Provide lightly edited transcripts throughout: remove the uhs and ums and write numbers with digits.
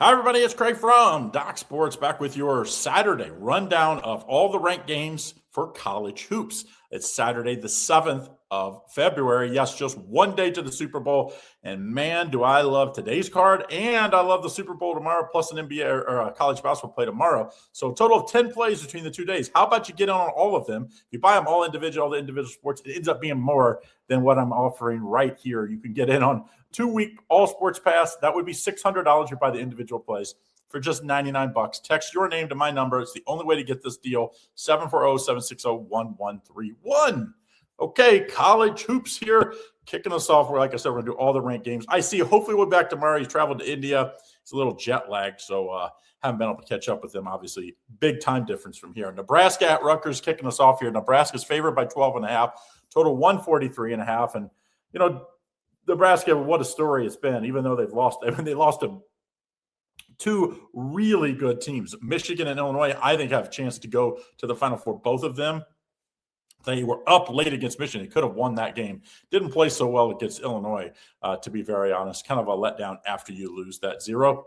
Hi, everybody. It's Craig from Doc Sports back with your Saturday rundown of all the ranked games for college hoops. It's Saturday, the 7th of February. Yes, just one day to the Super Bowl. And man, do I love today's card. And I love the Super Bowl tomorrow, plus an NBA or a college basketball play tomorrow. So a total of 10 plays between the 2 days. How about you get on all of them? If you buy them all the individual sports, it ends up being more than what I'm offering right here. You can get in on 2-week all sports pass. That would be $600. You buy the individual plays for just $99. Text your name to my number. It's the only way to get this deal. 740-760-1131. Okay, college hoops here. Kicking us off. Where, like I said, we're going to do all the ranked games. I see. Hopefully we're back tomorrow. He's traveled to India. It's a little jet lagged, so haven't been able to catch up with him. Obviously, big time difference from here. Nebraska at Rutgers kicking us off here. Nebraska's favored by 12.5. Total 143.5. And, you know, Nebraska, what a story it's been, even though they've lost. I mean, they lost to two really good teams. Michigan and Illinois, I think, have a chance to go to the Final Four. Both of them, they were up late against Michigan. They could have won that game. Didn't play so well against Illinois, to be very honest. Kind of a letdown after you lose that 0.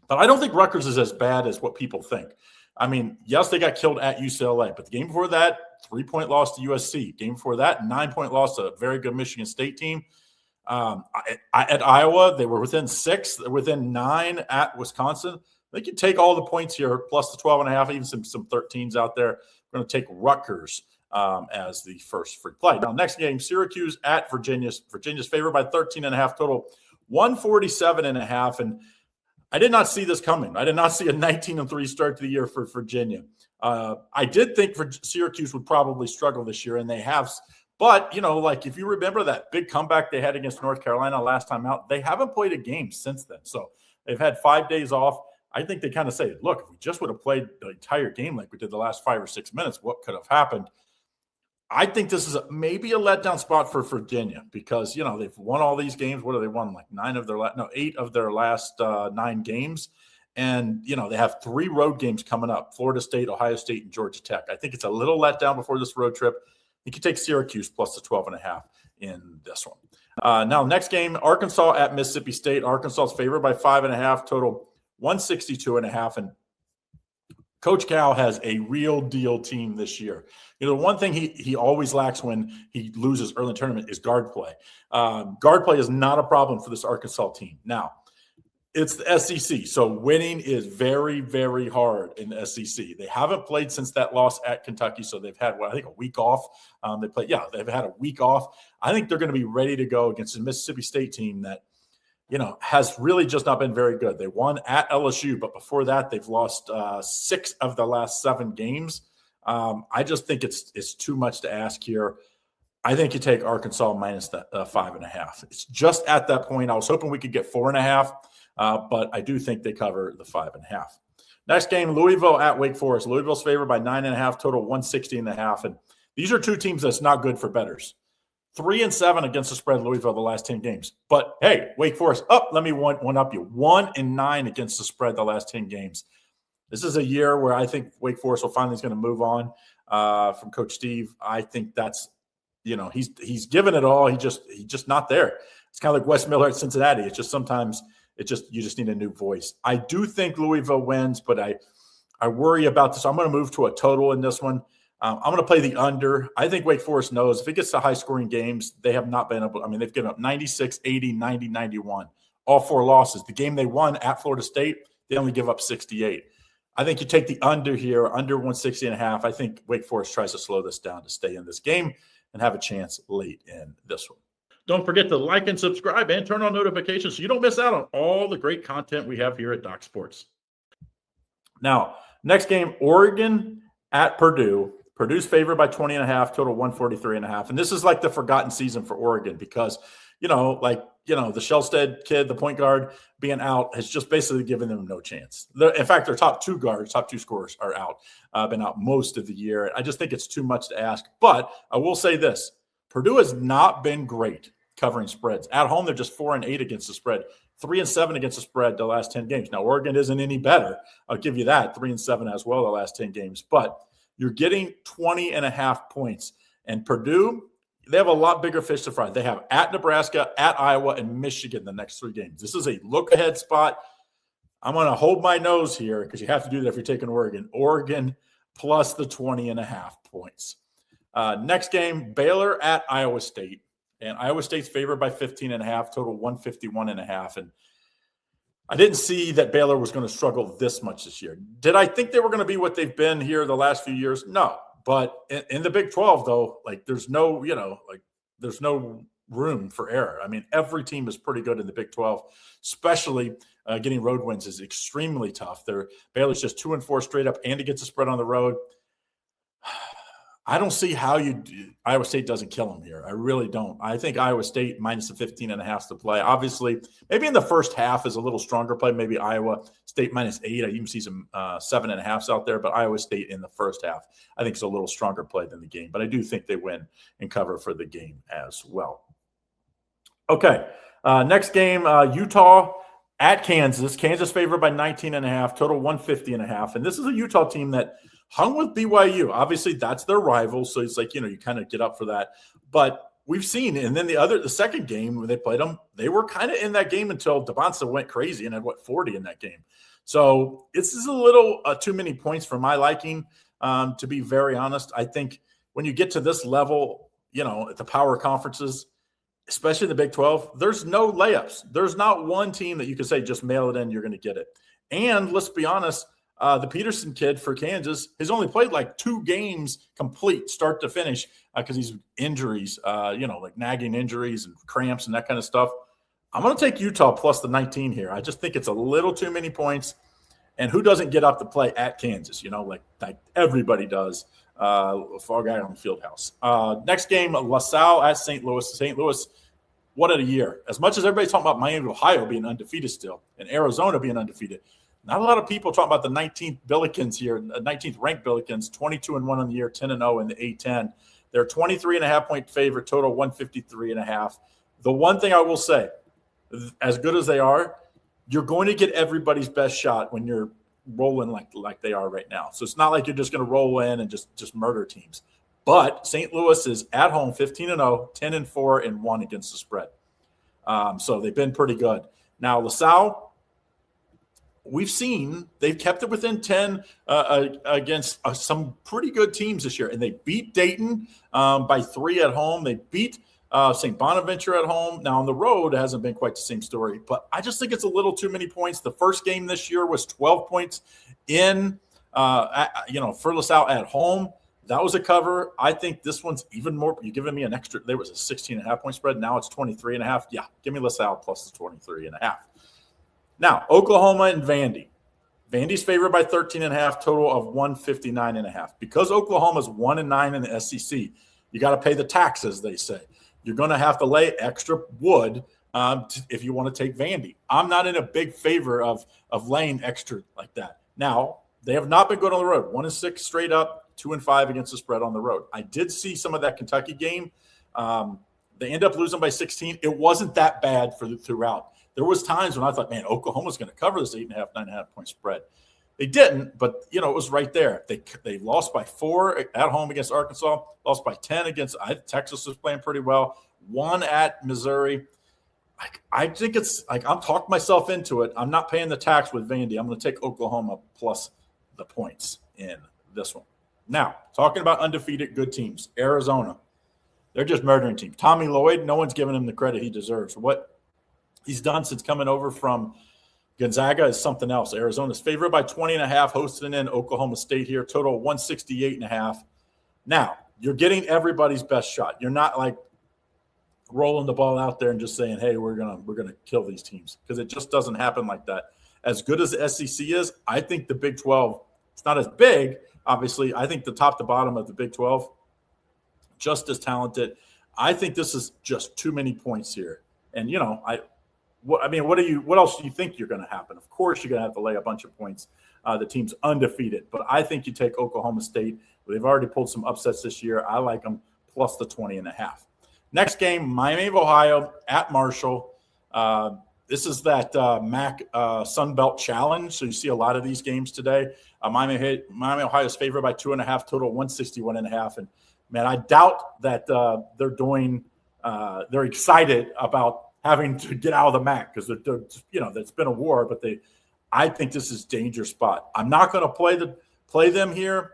But I don't think Rutgers is as bad as what people think. I mean, yes, they got killed at UCLA, but the game before that, 3-point loss to USC. Game before that, 9-point loss to a very good Michigan State team. At Iowa, they were within 6, within 9 at Wisconsin. They can take all the points here, plus the 12.5, even some 13s out there. We're going to take Rutgers as the first free play. Now, next game, Syracuse at Virginia. Virginia's favored by 13.5, total 147.5. And I did not see this coming. I did not see a 19-3 start to the year for Virginia. I did think Syracuse would probably struggle this year, and they have. But, like if you remember that big comeback they had against North Carolina last time out, they haven't played a game since then. So they've had 5 days off. I think they kind of say, look, if we just would have played the entire game like we did the last 5 or 6 minutes, what could have happened? I think this is maybe a letdown spot for Virginia because, they've won all these games. What have they won? Like 8 of their last 9 games. And, they have 3 road games coming up, Florida State, Ohio State, and Georgia Tech. I think it's a little letdown before this road trip. You can take Syracuse plus the 12.5 in this one. Now, next game, Arkansas at Mississippi State. Arkansas is favored by 5.5, total 162.5. And Coach Cal has a real deal team this year. One thing he always lacks when he loses early in tournament is guard play. Guard play is not a problem for this Arkansas team. Now, it's the SEC, so winning is very, very hard in the SEC. They haven't played since that loss at Kentucky, so they've had, a week off. They've had a week off. I think they're going to be ready to go against a Mississippi State team that, has really just not been very good. They won at LSU, but before that, they've lost 6 of the last 7 games. I just think it's too much to ask here. I think you take Arkansas minus the 5.5. It's just at that point. I was hoping we could get 4.5. But I do think they cover the 5.5. Next game, Louisville at Wake Forest. Louisville's favored by 9.5, total 160.5. And these are 2 teams that's not good for bettors. 3-7 against the spread, Louisville, the last 10 games. But hey, Wake Forest, let me one up you. 1-9 against the spread the last 10 games. This is a year where I think Wake Forest will finally is going to move on from Coach Steve. I think that's, he's given it all. He's just not there. It's kind of like Wes Miller at Cincinnati. It's just sometimes – you just need a new voice. I do think Louisville wins, but I worry about this. I'm going to move to a total in this one. I'm going to play the under. I think Wake Forest knows if it gets to high-scoring games, they have not been able – they've given up 96, 80, 90, 91, all 4 losses. The game they won at Florida State, they only give up 68. I think you take the under here, under 160.5. I think Wake Forest tries to slow this down to stay in this game and have a chance late in this one. Don't forget to like and subscribe and turn on notifications so you don't miss out on all the great content we have here at Doc Sports. Now, next game, Oregon at Purdue. Purdue's favored by 20.5, total 143.5. And this is like the forgotten season for Oregon because, the Shellstead kid, the point guard, being out has just basically given them no chance. In fact, their top 2 scorers are out, been out most of the year. I just think it's too much to ask. But I will say this. Purdue has not been great covering spreads. At home, they're just 4-8 against the spread, 3-7 against the spread the last 10 games. Now, Oregon isn't any better. I'll give you that, 3-7 as well the last 10 games. But you're getting 20.5 points. And Purdue, they have a lot bigger fish to fry. They have at Nebraska, at Iowa, and Michigan the next 3 games. This is a look-ahead spot. I'm going to hold my nose here because you have to do that if you're taking Oregon. Oregon plus the 20.5 points. Next game, Baylor at Iowa State. And Iowa State's favored by 15.5, total 151.5. And I didn't see that Baylor was going to struggle this much this year. Did I think they were going to be what they've been here the last few years? No. But in the Big 12, though, like there's no room for error. I mean, every team is pretty good in the Big 12, especially getting road wins is extremely tough. Baylor's just 2-4 straight up, and it gets a spread on the road. I don't see how Iowa State doesn't kill them here. I really don't. I think Iowa State minus the 15.5 to play. Obviously, maybe in the first half is a little stronger play. Maybe Iowa State minus 8. I even see some 7.5s out there, but Iowa State in the first half, I think, is a little stronger play than the game. But I do think they win and cover for the game as well. Okay, next game, Utah at Kansas. Kansas favored by 19.5, total 150.5. And this is a Utah team that hung with BYU. Obviously, that's their rival, so it's like, you kind of get up for that. But we've seen, and then the second game when they played them, they were kind of in that game until Devonta went crazy and had, 40 in that game. So this is a little too many points for my liking, to be very honest. I think when you get to this level, at the power conferences, especially the Big 12, there's no layups. There's not one team that you can say just mail it in, you're going to get it. And let's be honest, the Peterson kid for Kansas has only played like 2 games complete, start to finish, because he's injuries, like nagging injuries and cramps and that kind of stuff. I'm going to take Utah plus the 19 here. I just think it's a little too many points. And who doesn't get up to play at Kansas? Like everybody does. Fall guy on the field house. Next game, LaSalle at St. Louis. St. Louis, what a year. As much as everybody's talking about Miami, Ohio being undefeated still, and Arizona being undefeated, not a lot of people talking about the 19th Billikens here, 19th ranked Billikens, 22-1 on the year, 10-0 in the A10. They're 23.5 point favorite, total 153.5. The one thing I will say, as good as they are, you're going to get everybody's best shot when you're rolling like they are right now. So it's not like you're just going to roll in and just murder teams. But St. Louis is at home 15-0, 10-4, and 1 against the spread. So they've been pretty good. Now LaSalle, we've seen they've kept it within 10 against some pretty good teams this year, and they beat Dayton by 3 at home. They beat St. Bonaventure at home. Now on the road, it hasn't been quite the same story, but I just think it's a little too many points. The first game this year was 12 points for LaSalle at home. That was a cover. I think this one's even more. You're giving me an extra. There was a 16.5 point spread. Now it's 23.5. Yeah, give me LaSalle plus the 23.5. Now, Oklahoma and Vandy. Vandy's favored by 13.5, total of 159.5. Because Oklahoma's 1-9 in the SEC, you got to pay the tax, as they say. You're going to have to lay extra wood if you want to take Vandy. I'm not in a big favor of laying extra like that. Now, they have not been good on the road. 1-6 straight up, 2-5 against the spread on the road. I did see some of that Kentucky game. They end up losing by 16. It wasn't that bad throughout. There was times when I thought, man, Oklahoma's going to cover this 8.5, 9.5 point spread. They didn't, but, it was right there. They lost by 4 at home against Arkansas, lost by 10 against Texas was playing pretty well, 1 at Missouri. I think it's like I'm talking myself into it. I'm not paying the tax with Vandy. I'm going to take Oklahoma plus the points in this one. Now, talking about undefeated good teams, Arizona. They're just murdering teams. Tommy Lloyd, no one's giving him the credit he deserves. What he's done since coming over from Gonzaga is something else. Arizona's favored by 20.5, hosting in Oklahoma State here, total 168.5. Now, you're getting everybody's best shot. You're not like rolling the ball out there and just saying, hey, we're gonna kill these teams, because it just doesn't happen like that. As good as the SEC is, I think the Big 12, it's not as big, obviously. I think the top to bottom of the Big 12, just as talented. I think this is just too many points here. And, what else do you think you're going to happen? Of course, you're going to have to lay a bunch of points. The team's undefeated. But I think you take Oklahoma State. They've already pulled some upsets this year. I like them plus the 20.5. Next game, Miami of Ohio at Marshall. This is that MAC Sun Belt Challenge. So you see a lot of these games today. Miami, Ohio is favored by 2.5, total 161.5. And, man, I doubt that they're excited about having to get out of the MAC, because it's been a war, but I think this is a dangerous spot. I'm not going to play them here.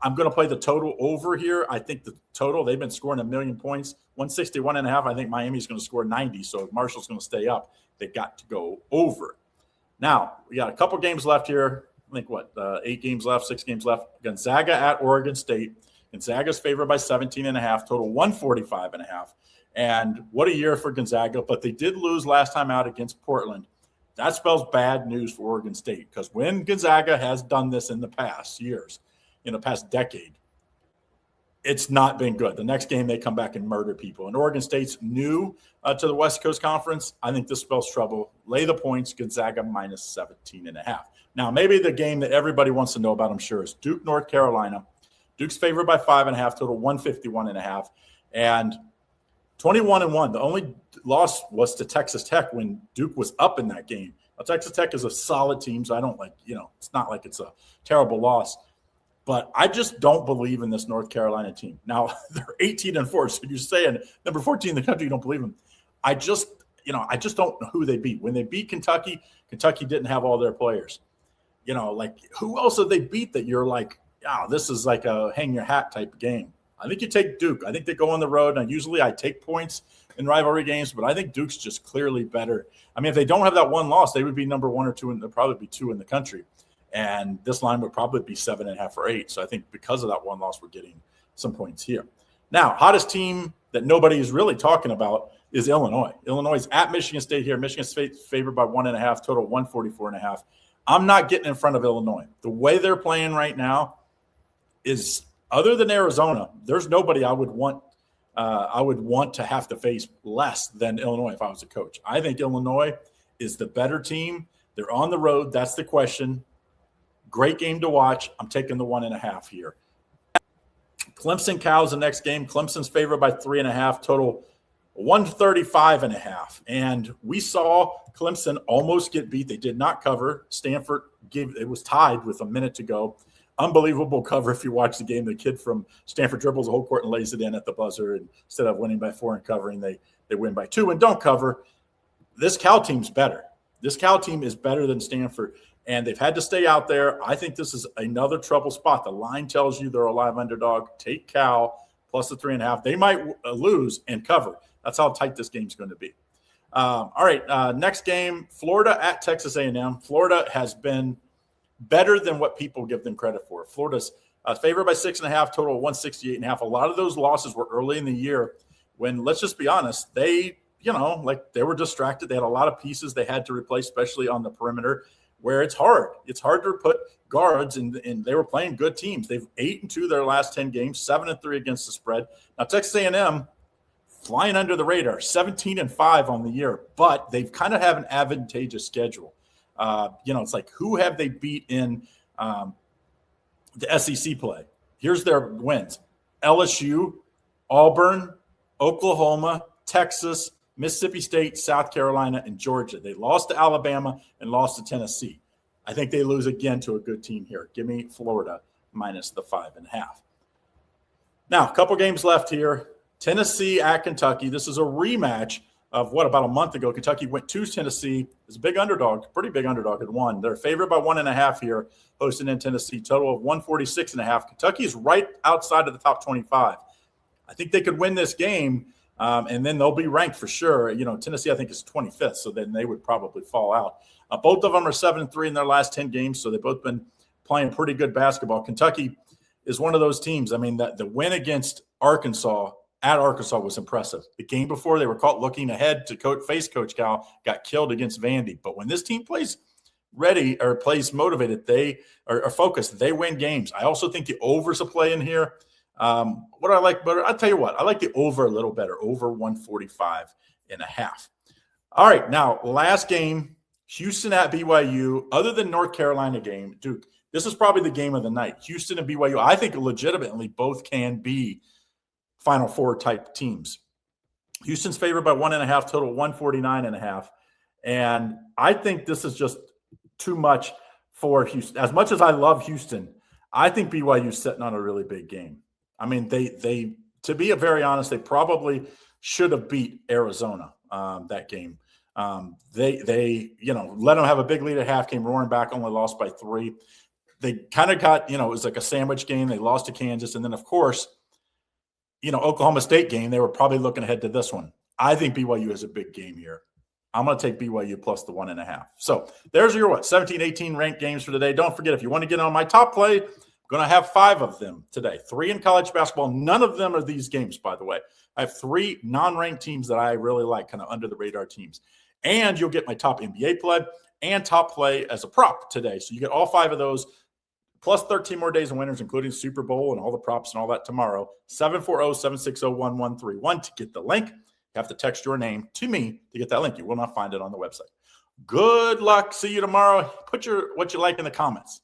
I'm going to play the total over here. I think the total, they've been scoring 1 million points, 161.5. I think Miami's going to score 90. So if Marshall's going to stay up, they got to go over. Now, we got a couple games left here. I think 8 games left, 6 games left. Gonzaga at Oregon State. Gonzaga's favored by 17.5, total 145.5. And what a year for Gonzaga, but they did lose last time out against Portland. That spells bad news for Oregon State, because when Gonzaga has done this in the past years, in the past decade, it's not been good. The next game, they come back and murder people. And Oregon State's new to the West Coast Conference. I think this spells trouble. Lay the points, Gonzaga minus 17.5. Now, maybe the game that everybody wants to know about, I'm sure, is Duke, North Carolina. Duke's favored by 5.5, total 151.5. And 21-1. The only loss was to Texas Tech when Duke was up in that game. Now, Texas Tech is a solid team, so I don't it's not like it's a terrible loss. But I just don't believe in this North Carolina team. Now, they're 18-4, so you're saying number 14 in the country, you don't believe them. I just don't know who they beat. When they beat Kentucky, Kentucky didn't have all their players. Who else did they beat that you're like, this is like a hang your hat type game? I think you take Duke. I think they go on the road. And usually I take points in rivalry games, but I think Duke's just clearly better. I mean, if they don't have that one loss, they would be number 1 or 2, and they'll probably be 2 in the country. And this line would probably be 7.5 or 8. So I think because of that one loss, we're getting some points here. Now, hottest team that nobody is really talking about is Illinois. Illinois is at Michigan State here. Michigan State favored by 1.5, total 144.5. I'm not getting in front of Illinois. The way they're playing right now is, other than Arizona, there's nobody I would want to have to face less than Illinois if I was a coach. I think Illinois is the better team. They're on the road. That's the question. Great game to watch. I'm taking the 1.5 here. Clemson Cows the next game. Clemson's favored by 3.5, total 135.5. And we saw Clemson almost get beat. They did not cover. Stanford it was tied with a minute to go. Unbelievable cover if you watch the game. The kid from Stanford dribbles the whole court and lays it in at the buzzer. And instead of winning by 4 and covering, they win by 2 and don't cover. This Cal team's better. This Cal team is better than Stanford, and they've had to stay out there. I think this is another trouble spot. The line tells you they're a live underdog. Take Cal plus the 3.5. They might lose and cover. That's how tight this game's going to be. All right, next game, Florida at Texas A&M. Florida has been better than what people give them credit for. Florida's favored by 6.5, total 168.5. A lot of those losses were early in the year when, let's just be honest, they were distracted. They had a lot of pieces they had to replace, especially on the perimeter, where it's hard. It's hard to put guards, and they were playing good teams. They've 8-2 their last 10 games, 7-3 against the spread. Now, Texas A&M flying under the radar, 17-5 on the year, but they've kind of have an advantageous schedule. It's like, who have they beat in the SEC play? Here's their wins: LSU, Auburn, Oklahoma, Texas, Mississippi State, South Carolina, and Georgia. They lost to Alabama and lost to Tennessee. I think they lose again to a good team here. Give me Florida minus the 5.5. Now, a couple games left here. Tennessee at Kentucky. This is a rematch of about a month ago. Kentucky went to Tennessee. It's a big underdog, pretty big underdog at 1. They're favored by 1.5 here, hosting in Tennessee, total of 146.5. Kentucky is right outside of the top 25. I think they could win this game, and then they'll be ranked for sure. Tennessee, I think, is 25th, so then they would probably fall out. Both of them are 7-3 in their last 10 games, so they've both been playing pretty good basketball. Kentucky is one of those teams. I mean, the win against Arkansas at Arkansas was impressive. The game before, they were caught looking ahead to face Coach Cal, got killed against Vandy. But when this team plays ready or plays motivated, they are focused. They win games. I also think the over's a play in here. What do I like better? I'll tell you what. I like the over a little better, over 145.5. All right, now, last game, Houston at BYU. Other than North Carolina game, Duke, this is probably the game of the night. Houston and BYU, I think legitimately both can be Final Four type teams. Houston's favored by 1.5, total 149.5. And I think this is just too much for Houston. As much as I love Houston, I think BYU's sitting on a really big game. I mean, they to be very honest, they probably should have beat Arizona that game. They let them have a big lead at half, came roaring back, only lost by 3. They kind of got, it was like a sandwich game. They lost to Kansas. And then, of course, Oklahoma State game, they were probably looking ahead to this one. I think BYU has a big game here. I'm going to take BYU plus the 1.5. So there's your 17, 18 ranked games for today. Don't forget, if you want to get on my top play, I'm going to have 5 of them today. 3 in college basketball. None of them are these games, by the way. I have 3 non-ranked teams that I really like, kind of under-the-radar teams. And you'll get my top NBA play and top play as a prop today. So you get all 5 of those, plus 13 more days of winners, including Super Bowl and all the props and all that tomorrow. 740-760-1131 to get the link. You have to text your name to me to get that link. You will not find it on the website. Good luck. See you tomorrow. Put what you like in the comments.